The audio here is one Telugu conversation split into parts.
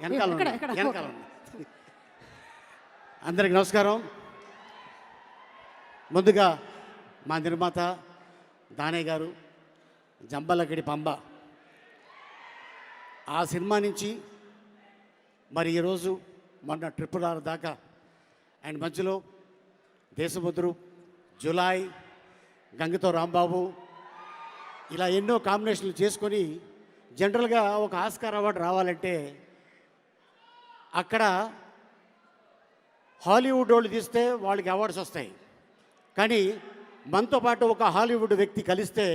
వెనకాల ఎక్కడ ఎక్కడ వెనకాల ఉంది. అందరికి నమస్కారం. ముందుగా మా నిర్మాత దానయ్య గారు, జంబలగడి పంబ ఆ సినిమా నుంచి మరి ఈరోజు మొన్న ట్రిపుల్ ఆర్ దాకా అండ్ మధ్యలో దేశముద్రు, జులాయ్, గంగతో రాంబాబు ఇలా ఎన్నో కాంబినేషన్లు చేసుకొని జనరల్గా ఒక ఆస్కార్ అవార్డు రావాలంటే అక్కడ హాలీవుడ్ వాళ్ళు తీస్తే వాళ్ళకి అవార్డ్స్ వస్తాయి. కానీ మనతో పాటు ఒక హాలీవుడ్ వ్యక్తి కలిస్తే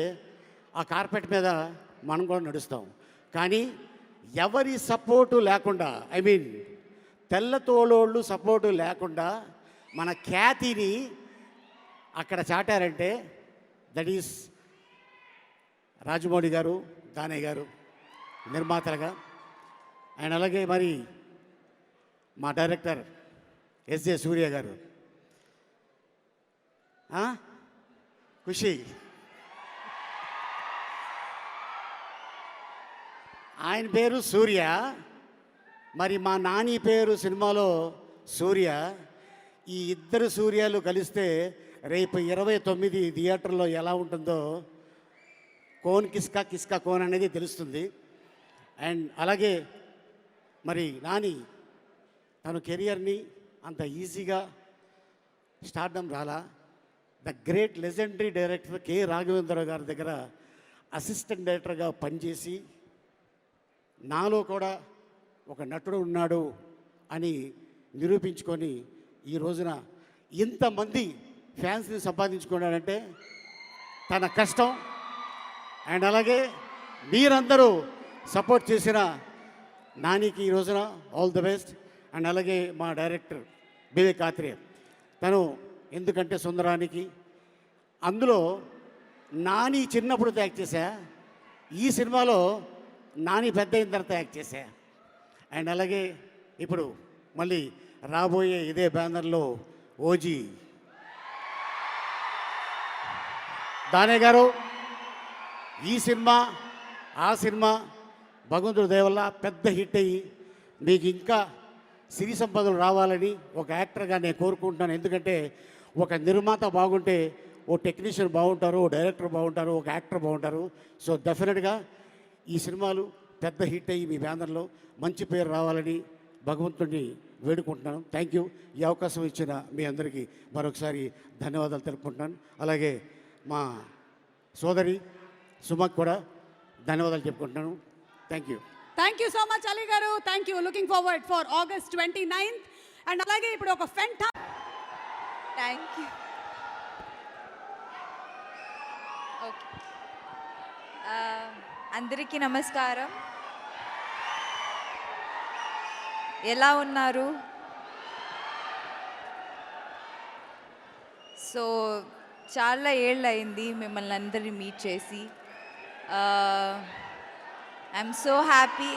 ఆ కార్పెట్ మీద మనం కూడా నడుస్తాం. కానీ ఎవరి సపోర్టు లేకుండా, ఐ మీన్ తెల్లతోలోళ్ళు సపోర్టు లేకుండా మన ఖ్యాతిని అక్కడ చాటారంటే దట్ ఈస్ రాజమౌళి గారు, దానయ్య గారు నిర్మాతలుగా. అండ్ అలాగే మరి మా డైరెక్టర్ ఎస్జే సూర్య గారు, ఖుషి, ఆయన పేరు సూర్య, మరి మా నాని పేరు సినిమాలో సూర్య. ఈ ఇద్దరు సూర్యాలు కలిస్తే రేపు 29 థియేటర్లో ఎలా ఉంటుందో కోన్ కిస్కా కిస్కా కోన్ అనేది తెలుస్తుంది. అండ్ అలాగే మరి నాని తన కెరియర్ని అంత ఈజీగా స్టార్డమ్ రాలా. The great legendary director K Raghavendra Rao గారి దగ్గర అసిస్టెంట్ డైరెక్టర్గా పనిచేసి నాలో కూడా ఒక నటుడు ఉన్నాడు అని నిరూపించుకొని ఈ రోజున ఇంతమంది ఫ్యాన్స్ని సంపాదించుకున్నాడంటే తన కష్టం. అండ్ అలాగే మీరందరూ సపోర్ట్ చేసిన నానికి ఈ రోజున ఆల్ ది బెస్ట్. అండ్ అలాగే మా డైరెక్టర్ వివేక్ ఆత్రేయ, తను ఎందుకంటే సుందరానికి అందులో నాని చిన్నప్పుడు యాక్ట్ చేశా, ఈ సినిమాలో నాని పెద్ద అయిన తర్వాత యాక్ట్ చేశా. అండ్ అలాగే ఇప్పుడు మళ్ళీ రాబోయే ఇదే బ్యానర్లో ఓజీ దానయ్య గారు. ఈ సినిమా ఆ సినిమా భగవంతుడి దయ వల్ల పెద్ద హిట్ అయ్యి మీకు ఇంకా సిరి సంపదలు రావాలని ఒక యాక్టర్గా నేను కోరుకుంటున్నాను. ఎందుకంటే ఒక నిర్మాత బాగుంటే ఓ టెక్నీషియన్ బాగుంటారు, ఓ డైరెక్టర్ బాగుంటారు, ఒక యాక్టర్ బాగుంటారు. సో డెఫినెట్గా ఈ సినిమాలు పెద్ద హిట్ అయ్యి మీ బ్యానర్లో మంచి పేరు రావాలని భగవంతుడిని వేడుకుంటున్నాను. Thank you. ఈ అవకాశం ఇచ్చిన మీ అందరికీ మరొకసారి ధన్యవాదాలు తెలుపుకుంటున్నాను. అలాగే మా సోదరి సుమక్ కూడా ధన్యవాదాలు చెప్పుకుంటున్నాను. Thank you. Thank you so much Ali garu. Thank you. Looking forward for August 29th. And అలాగే ఇప్పుడు ఒక థ్యాంక్ యూ. ఓకే, అందరికీ నమస్కారం. ఎలా ఉన్నారు? సో చాలా ఏళ్ళు అయింది మిమ్మల్ని అందరినీ మీట్ చేసి. I'm so happy.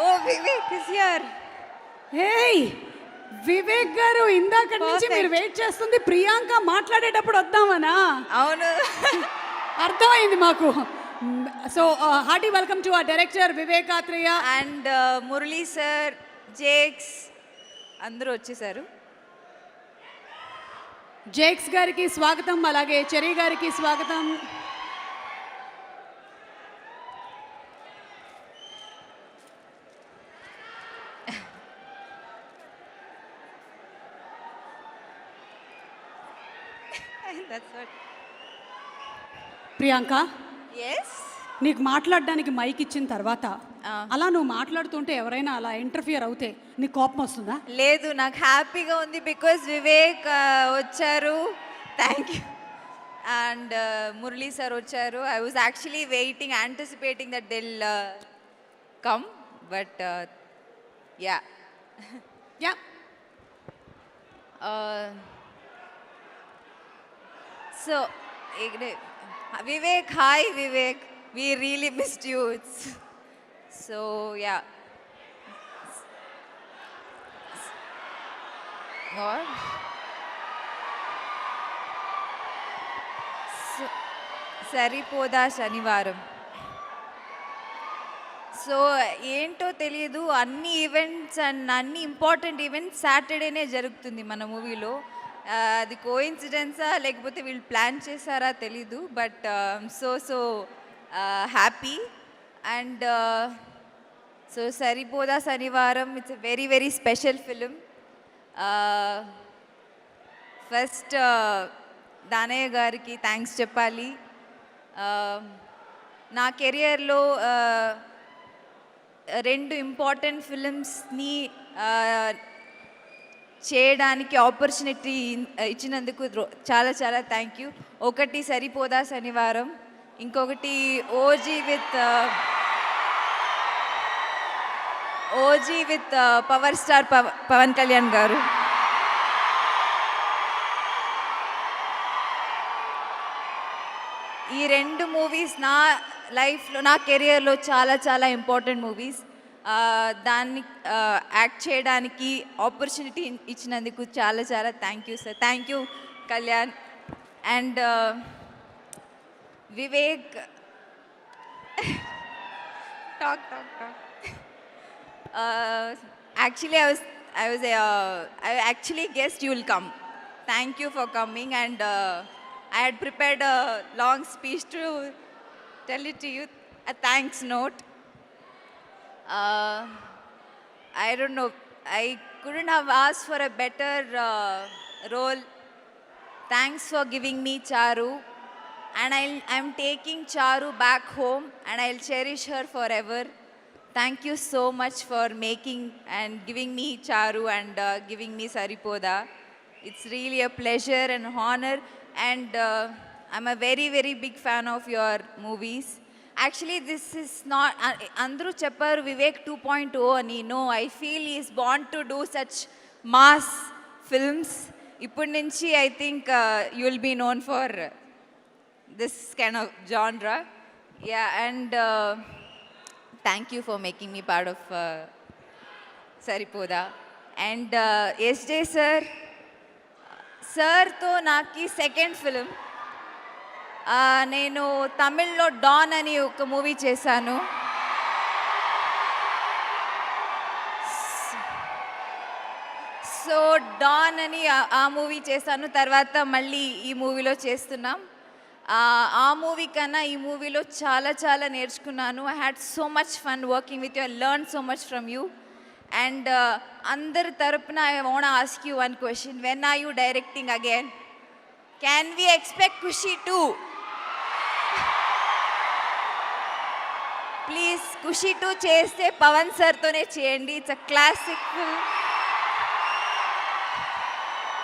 Oh Vivek is here. Hey Vivek garu, ఇందాక నుంచి మీరు వెయిట్ చేస్తుంది ప్రియాంక మాట్లాడేటప్పుడు వద్దామనా? అవును, అర్థమైంది మాకు. So hearty welcome to our director Vivek Athreya and Murali sir, జేక్స్ అందరూ వచ్చేసారు. జేక్స్ గారికి స్వాగతం, అలాగే చెరీ గారికి స్వాగతం. ప్రియాంక, ఎస్, నీకు మాట్లాడడానికి మైక్ ఇచ్చిన తర్వాత అలా నువ్వు మాట్లాడుతుంటే ఎవరైనా అలా ఇంటర్ఫియర్ అవుతే నీకు కోపం వస్తుందా? లేదు, నాకు హ్యాపీగా ఉంది. బికాజ్ వివేక్ వచ్చారు, thank you. And Murali sir వచ్చారు. I was actually waiting, anticipating that Dil come, but yeah yeah. So Vivek, hi Vivek. We really missed you. So yeah. What? Saripoda Shanivaram. So ఏంటో తెలియదు, అన్ని ఈవెంట్స్ అండ్ అన్ని ఇంపార్టెంట్ ఈవెంట్స్ సాటర్డేనే జరుగుతుంది మన మూవీలో. అది కోఇన్సిడెన్సా లేకపోతే వీళ్ళు ప్లాన్ చేశారా తెలీదు, but so happy. And so Saripodhaa Sanivaaram, it's a very very special film. First Danayya గారికి థ్యాంక్స్ చెప్పాలి. నా కెరియర్లో 2 ఇంపార్టెంట్ ఫిలిమ్స్ని చేయడానికి ఆపర్చునిటీ ఇచ్చినందుకు చాలా చాలా థ్యాంక్ యూ. ఒకటి సరిపోదా శనివారం, ఇంకొకటి OG with power star Pawan Kalyan garu. ఈ 2 మూవీస్ నా లైఫ్లో, నా కెరియర్లో చాలా చాలా ఇంపార్టెంట్ మూవీస్. దాన్ని యాక్ట్ చేయడానికి ఆపర్చునిటీ ఇచ్చినందుకు చాలా చాలా thank you sir. Thank you Kalyan. And Vivek, talk actually I actually guessed you will come. Thank you for coming, and I had prepared a long speech to tell it to you, a thanks note. I don't know, I couldn't have asked for a better role. Thanks for giving me Charu, and I'm taking Charu back home and I'll cherish her forever. Thank you so much for making and giving me Charu and giving me Saripoda. It's really a pleasure and honor, and I'm a very very big fan of your movies. Actually, this is not Andru Chepparu Vivek 2.0 ani. No, I feel he is born to do such mass films. Ippudi nunchi I think you will be known for this kind of genre. Yeah, and thank you for making me part of Saripoda. And SJ sirతో నాకు సెకండ్ ఫిలిం. నేను తమిళ్లో డాన్ అని ఒక మూవీ చేశాను. సో డాన్ అని ఆ మూవీ చేశాను, తర్వాత మళ్ళీ ఈ మూవీలో చేస్తున్నాం. ఆ మూవీ కన్నా ఈ మూవీలో చాలా చాలా నేర్చుకున్నాను. I had so much fun working with you, I learn so much from you. And అందరి తరపున I want ask you one question. When are you directing again? Can we expect Kushi 2? Please Kushi 2 చేస్తే పవన్ సార్తోనే చేయండి. It's a classic film.